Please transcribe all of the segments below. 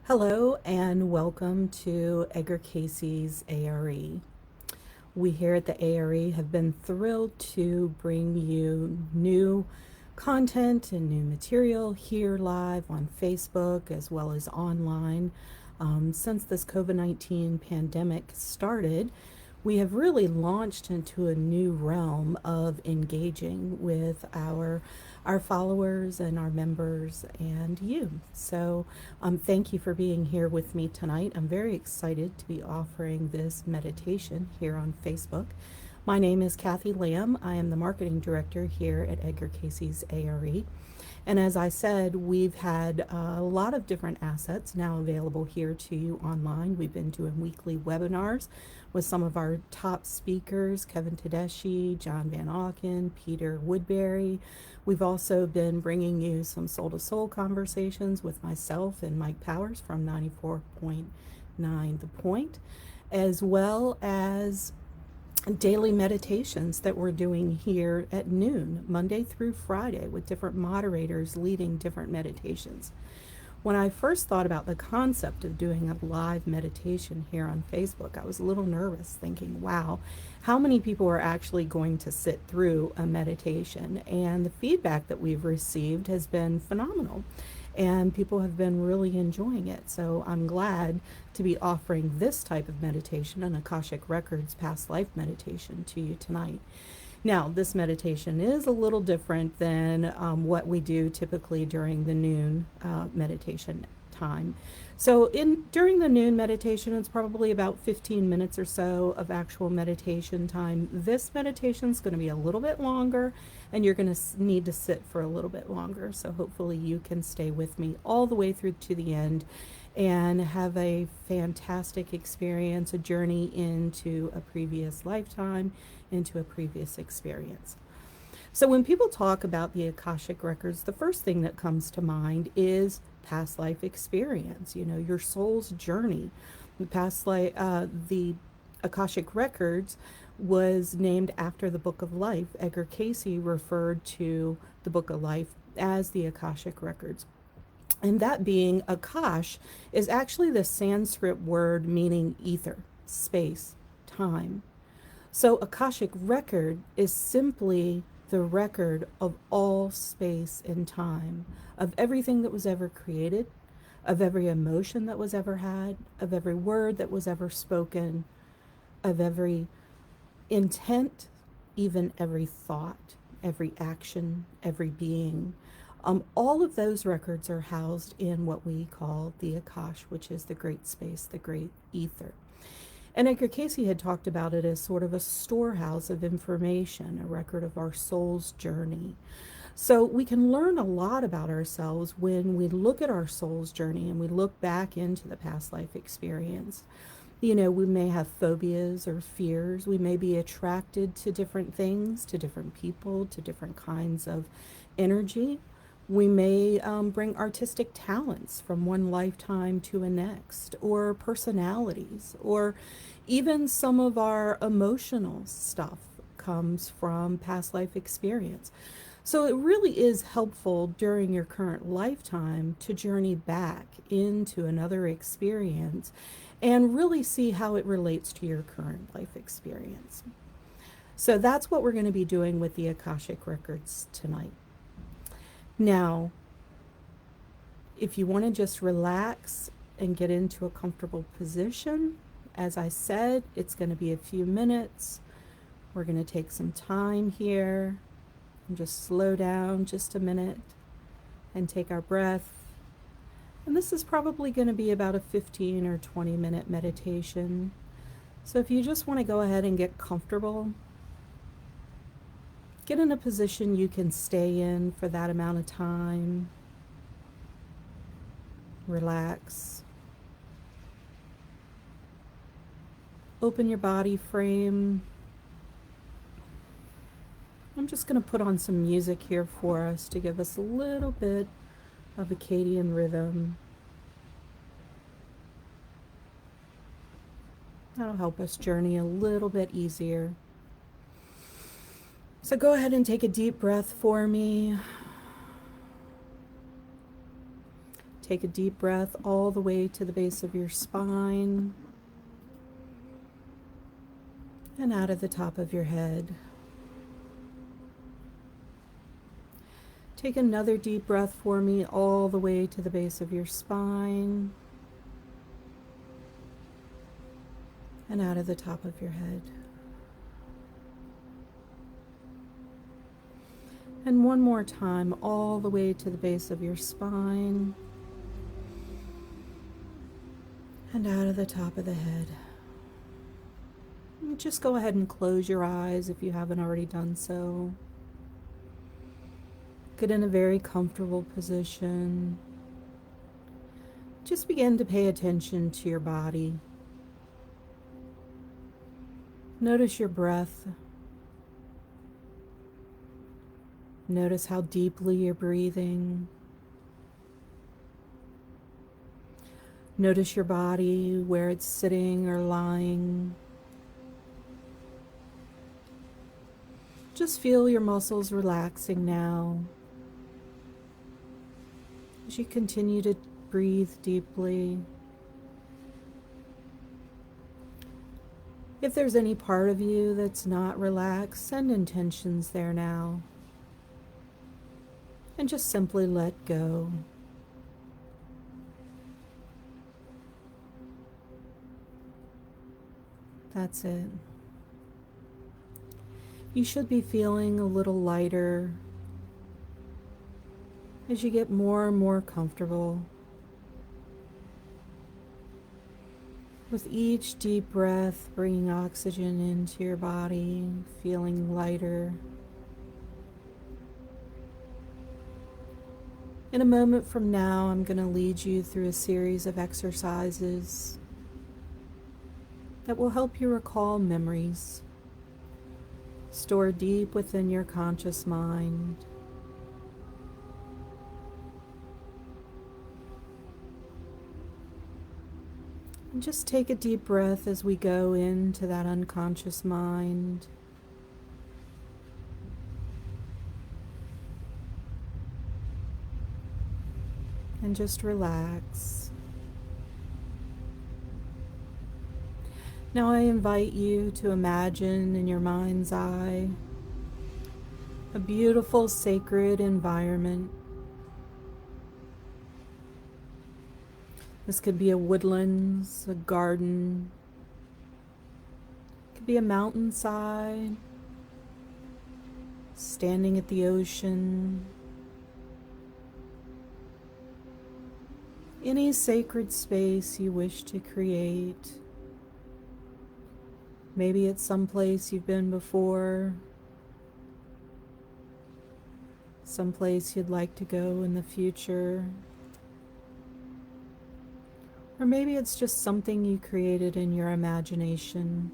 Hello and welcome to Edgar Casey's A.R.E. We here at the A.R.E. have been thrilled to bring you new content and new material here live on Facebook as well as online. Since this COVID-19 pandemic started, we have really launched into a new realm of engaging with our followers and our members and you. So thank you for being here with me tonight. I'm very excited to be offering this meditation here on Facebook. My name is Kathy Lamm. I am the marketing director here at Edgar Casey's A.R.E. And as I said, we've had a lot of different assets now available here to you online. We've been doing weekly webinars with some of our top speakers, Kevin Tedeschi, John Van Auken, Peter Woodbury. We've also been bringing you some soul-to-soul conversations with myself and Mike Powers from 94.9 The Point, as well as daily meditations that we're doing here at noon, Monday through Friday, with different moderators leading different meditations. When I first thought about the concept of doing a live meditation here on Facebook, I was a little nervous, thinking, wow, how many people are actually going to sit through a meditation? And the feedback that we've received has been phenomenal, and people have been really enjoying it. So I'm glad to be offering this type of meditation, an Akashic Records past life meditation, to you tonight. Now, this meditation is a little different than what we do typically during the noon meditation time. So during the noon meditation, it's probably about 15 minutes or so of actual meditation time. This meditation is going to be a little bit longer, and you're going to need to sit for a little bit longer. So hopefully you can stay with me all the way through to the end and have a fantastic experience, a journey into a previous lifetime, into a previous experience. So when people talk about the Akashic Records, the first thing that comes to mind is past life experience, your soul's journey. The Akashic Records was named after the Book of Life. Edgar Casey referred to the Book of Life as the Akashic Records. And that being Akash is actually the Sanskrit word meaning ether, space, time. So Akashic Record is simply the record of all space and time, of everything that was ever created, of every emotion that was ever had, of every word that was ever spoken, of every intent, even every thought, every action, every being. All of those records are housed in what we call the Akash, which is the great space, the great ether. And Edgar Casey had talked about it as sort of a storehouse of information, a record of our soul's journey. So we can learn a lot about ourselves when we look at our soul's journey and we look back into the past life experience. We may have phobias or fears. We may be attracted to different things, to different people, to different kinds of energy. We may bring artistic talents from one lifetime to a next, or personalities, or even some of our emotional stuff comes from past life experience. So it really is helpful during your current lifetime to journey back into another experience and really see how it relates to your current life experience. So that's what we're going to be doing with the Akashic Records tonight. Now, if you want to just relax and get into a comfortable position, as I said, it's going to be a few minutes. We're going to take some time here and just slow down just a minute and take our breath. And this is probably going to be about a 15 or 20-minute meditation. So if you just want to go ahead and get comfortable, get in a position you can stay in for that amount of time. Relax. Open your body frame. I'm just going to put on some music here for us to give us a little bit of Akkadian rhythm. That'll help us journey a little bit easier. So go ahead and take a deep breath for me. Take a deep breath all the way to the base of your spine and out of the top of your head. Take another deep breath for me all the way to the base of your spine and out of the top of your head. And one more time, all the way to the base of your spine and out of the top of the head. And just go ahead and close your eyes if you haven't already done so. Get in a very comfortable position. Just begin to pay attention to your body. Notice your breath. Notice how deeply you're breathing. Notice your body, where it's sitting or lying. Just feel your muscles relaxing now as you continue to breathe deeply. If there's any part of you that's not relaxed, send intentions there now. And just simply let go. That's it. You should be feeling a little lighter as you get more and more comfortable. With each deep breath, bringing oxygen into your body, feeling lighter. In a moment from now, I'm going to lead you through a series of exercises that will help you recall memories stored deep within your conscious mind. And just take a deep breath as we go into that unconscious mind. And just relax. Now I invite you to imagine in your mind's eye a beautiful sacred environment. This could be a woodlands, a garden, it could be a mountainside, standing at the ocean. Any sacred space you wish to create. Maybe it's someplace you've been before, someplace you'd like to go in the future, or maybe it's just something you created in your imagination.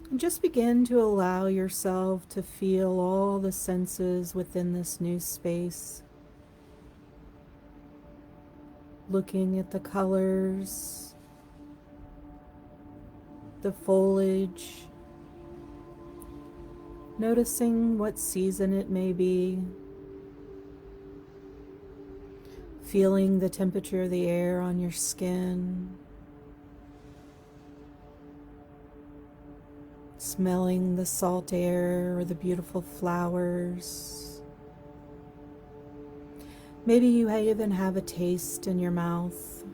And just begin to allow yourself to feel all the senses within this new space. Looking at the colors, the foliage, noticing what season it may be, feeling the temperature of the air on your skin, smelling the salt air or the beautiful flowers. Maybe you even have a taste in your mouth.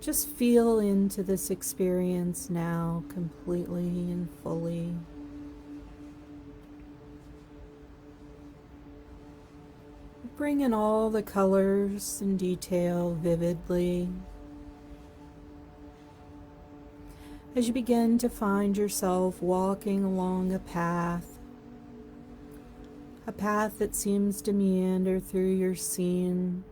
Just feel into this experience now completely and fully. Bring in all the colors and detail vividly. As you begin to find yourself walking along a path that seems to meander through your scene.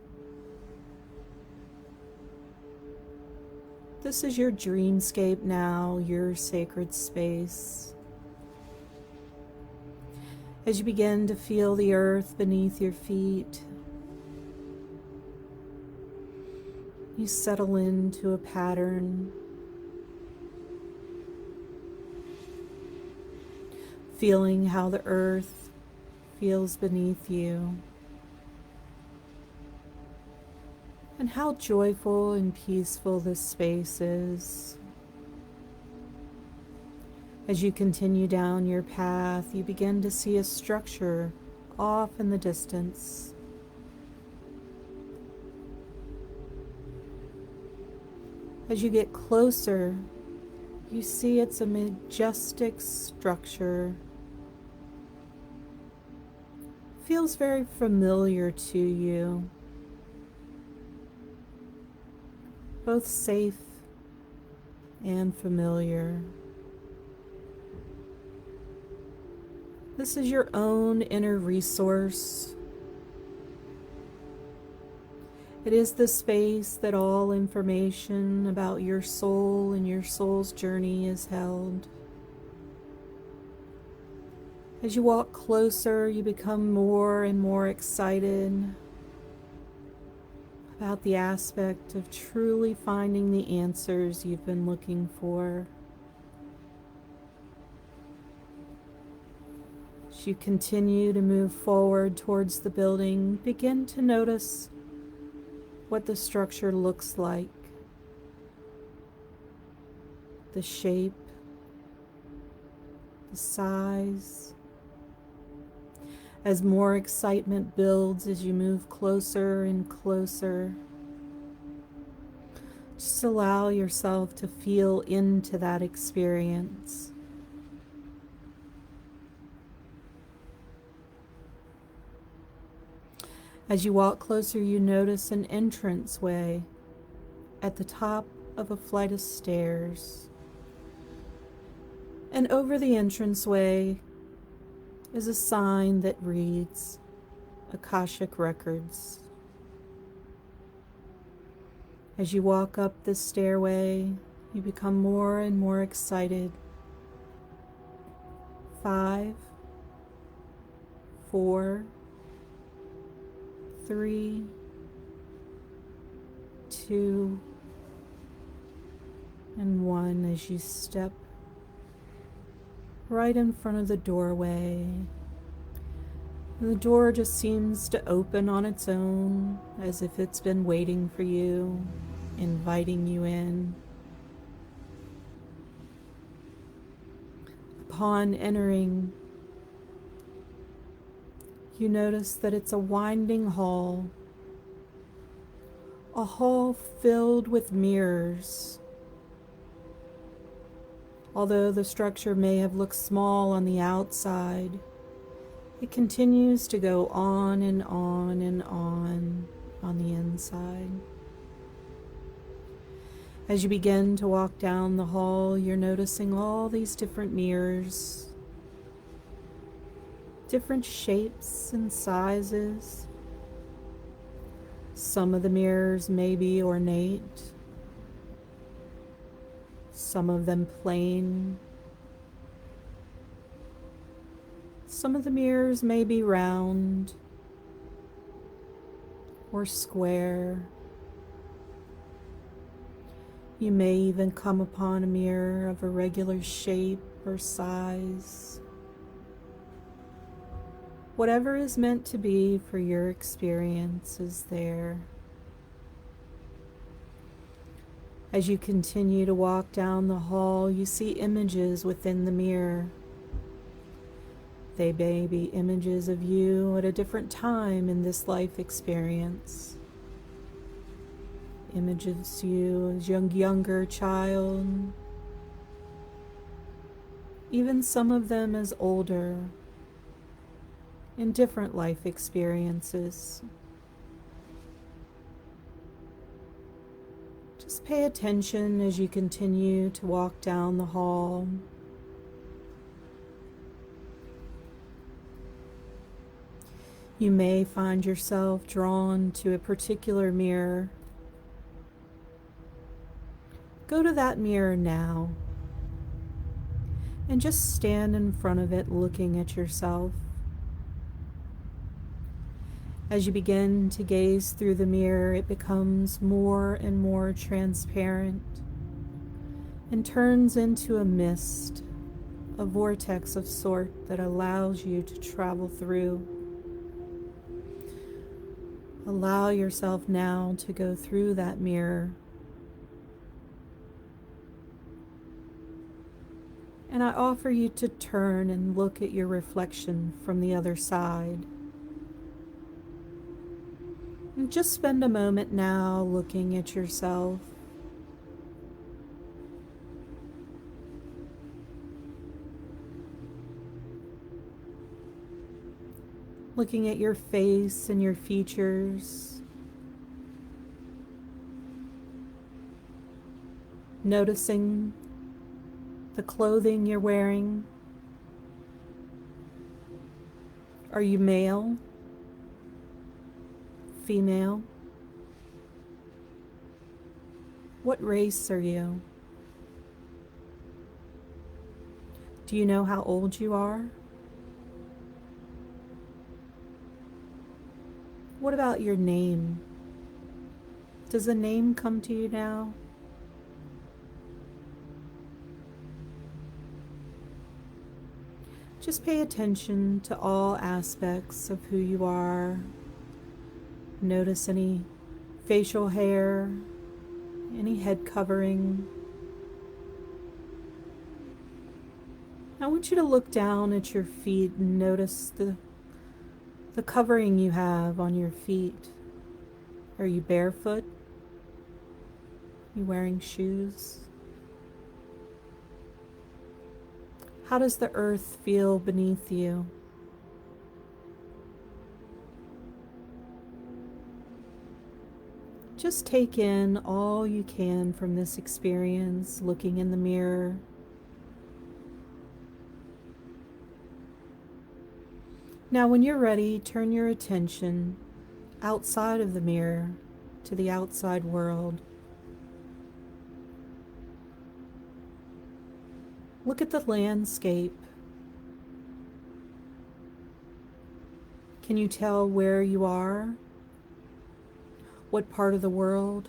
This is your dreamscape now, your sacred space. As you begin to feel the earth beneath your feet, you settle into a pattern. feeling how the earth feels beneath you, and how joyful and peaceful this space is. As you continue down your path, you begin to see a structure off in the distance. As you get closer, you see it's a majestic structure. Feels very familiar to you, both safe and familiar. This is your own inner resource. It is the space that all information about your soul and your soul's journey is held. As you walk closer, you become more and more excited about the aspect of truly finding the answers you've been looking for. As you continue to move forward towards the building, begin to notice what the structure looks like, the shape, the size. As more excitement builds as you move closer and closer, just allow yourself to feel into that experience. As you walk closer, you notice an entranceway at the top of a flight of stairs. And over the entranceway is a sign that reads, Akashic Records. As you walk up this stairway, you become more and more excited. 5, 4, 3, 2, and 1 as you step right in front of the doorway. And the door just seems to open on its own, as if it's been waiting for you, inviting you in. Upon entering, you notice that it's a winding hall, a hall filled with mirrors. Although the structure may have looked small on the outside, it continues to go on and on and on the inside. As you begin to walk down the hall, you're noticing all these different mirrors, different shapes and sizes. Some of the mirrors may be ornate, some of them plain. Some of the mirrors may be round or square. You may even come upon a mirror of a regular shape or size. Whatever is meant to be for your experience is there. As you continue to walk down the hall, you see images within the mirror. They may be images of you at a different time in this life experience. Images of you as a younger child. Even some of them as older, in different life experiences. Just pay attention as you continue to walk down the hall. You may find yourself drawn to a particular mirror. Go to that mirror now and just stand in front of it looking at yourself. As you begin to gaze through the mirror, it becomes more and more transparent and turns into a mist a vortex of sort that allows you to travel through. Allow yourself now to go through that mirror. And I offer you to turn and look at your reflection from the other side. And just spend a moment now looking at yourself. Looking at your face and your features. Noticing the clothing you're wearing. Are you male? Female? What race are you? Do you know how old you are? What about your name? Does a name come to you now? Just pay attention to all aspects of who you are. Notice any facial hair, any head covering. I want you to look down at your feet and notice the covering you have on your feet. Are you barefoot? Are you wearing shoes? How does the earth feel beneath you? Just take in all you can from this experience, looking in the mirror. Now, when you're ready, turn your attention outside of the mirror to the outside world. Look at the landscape. Can you tell where you are? What part of the world?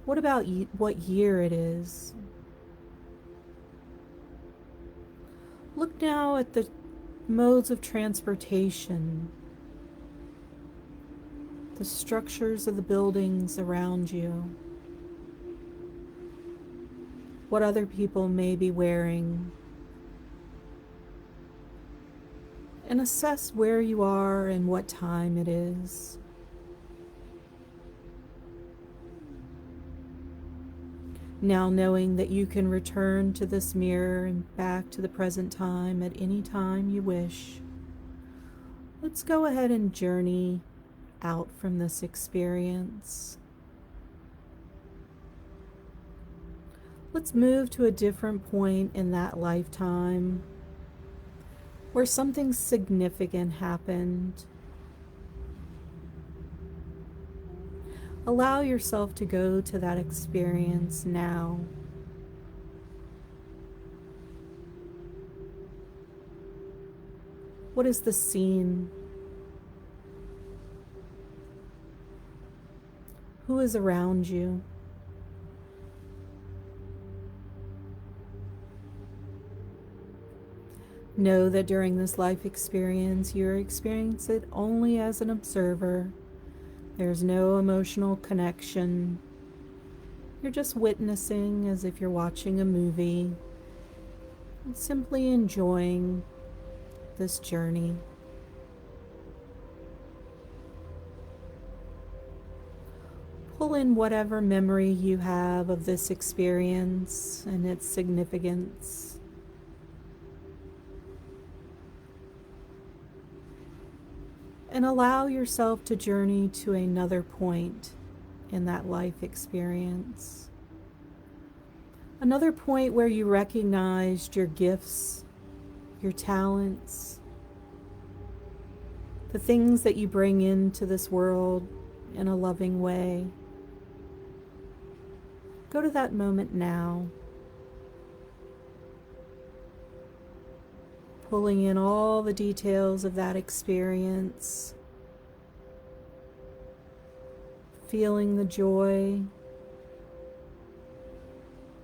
What about what year it is? Look now at the modes of transportation, the structures of the buildings around you, what other people may be wearing, and assess where you are and what time it is. Now, knowing that you can return to this mirror and back to the present time at any time you wish, let's go ahead and journey out from this experience. Let's move to a different point in that lifetime where something significant happened. Allow yourself to go to that experience now. What is the scene? Who is around you? Know that during this life experience, you're experiencing it only as an observer. There's no emotional connection. You're just witnessing as if you're watching a movie, and simply enjoying this journey. Pull in whatever memory you have of this experience and its significance. And allow yourself to journey to another point in that life experience. Another point where you recognized your gifts, your talents, the things that you bring into this world in a loving way. Go to that moment now. Pulling in all the details of that experience, feeling the joy,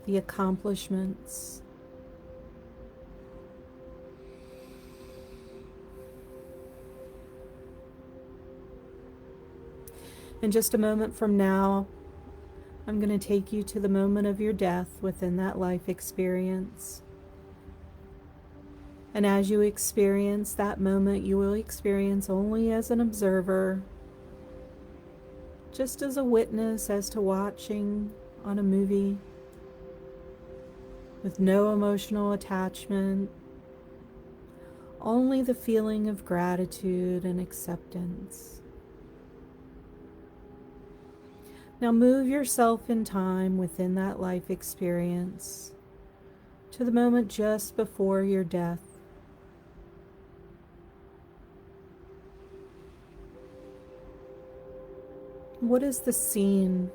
the accomplishments. In just a moment from now, I'm going to take you to the moment of your death within that life experience. And as you experience that moment, you will experience only as an observer, just as a witness, as to watching on a movie, with no emotional attachment, only the feeling of gratitude and acceptance. Now move yourself in time within that life experience to the moment just before your death. What is the scene?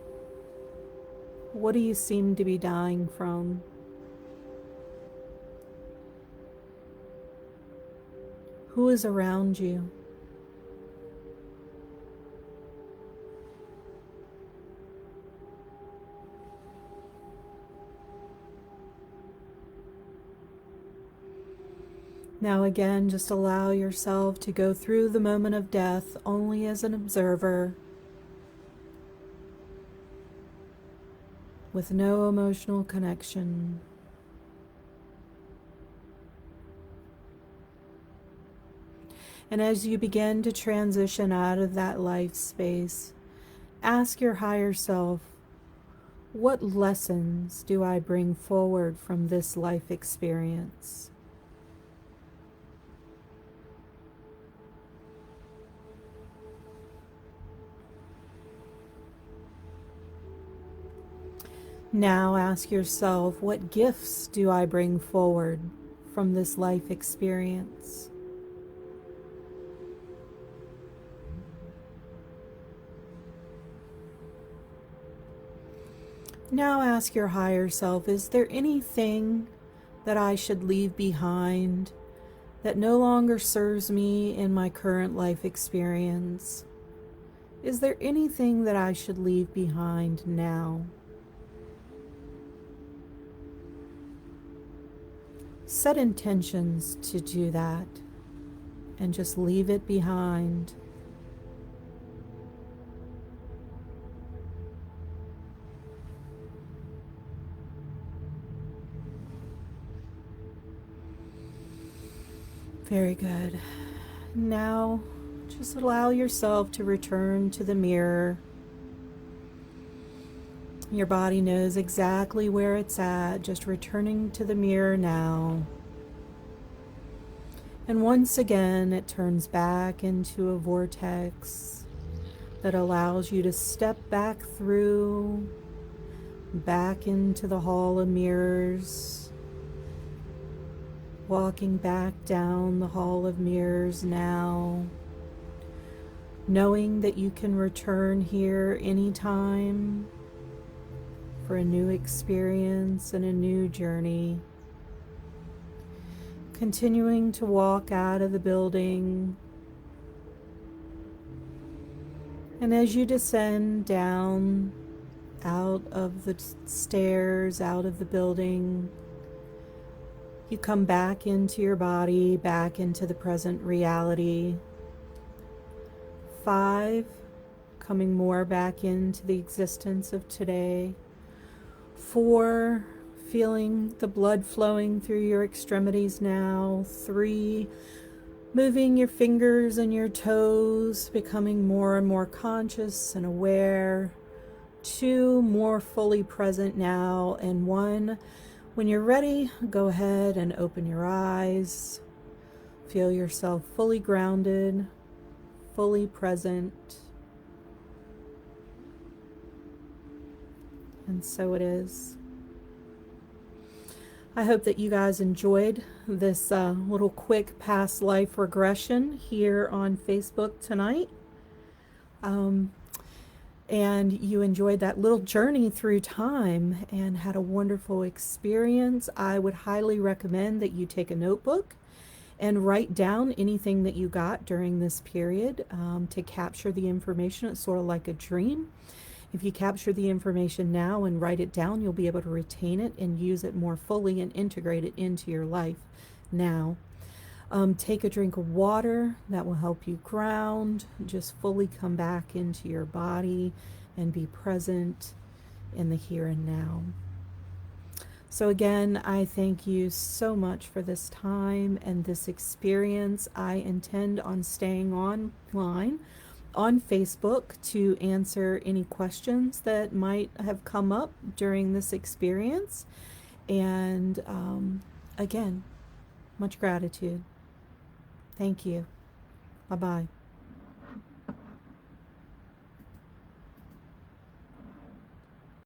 What do you seem to be dying from? Who is around you? Now again, just allow yourself to go through the moment of death only as an observer, with no emotional connection. And as you begin to transition out of that life space, ask your higher self, what lessons do I bring forward from this life experience? Now ask yourself, what gifts do I bring forward from this life experience? Now ask your higher self, is there anything that I should leave behind that no longer serves me in my current life experience? Is there anything that I should leave behind now? Set intentions to do that and just leave it behind. Very good. Now, just allow yourself to return to the mirror. Your body knows exactly where it's at, just returning to the mirror now. And once again, it turns back into a vortex that allows you to step back through, back into the hall of mirrors, walking back down the hall of mirrors now, knowing that you can return here anytime for a new experience and a new journey. Continuing to walk out of the building. And as you descend down, out of the stairs, out of the building, you come back into your body, back into the present reality. 5, coming more back into the existence of today. 4, feeling the blood flowing through your extremities now. 3, moving your fingers and your toes, becoming more and more conscious and aware. 2, more fully present now. And 1, when you're ready, go ahead and open your eyes. Feel yourself fully grounded, fully present. And so it is. I hope that you guys enjoyed this little quick past life regression here on Facebook tonight. And you enjoyed that little journey through time and had a wonderful experience. I would highly recommend that you take a notebook and write down anything that you got during this period to capture the information. It's sort of like a dream. If you capture the information now and write it down, you'll be able to retain it and use it more fully and integrate it into your life now. Take a drink of water. That will help you ground. Just fully come back into your body and be present in the here and now. So again, I thank you so much for this time and this experience. I intend on staying online on Facebook to answer any questions that might have come up during this experience. And again, much gratitude. Thank you. Bye-bye.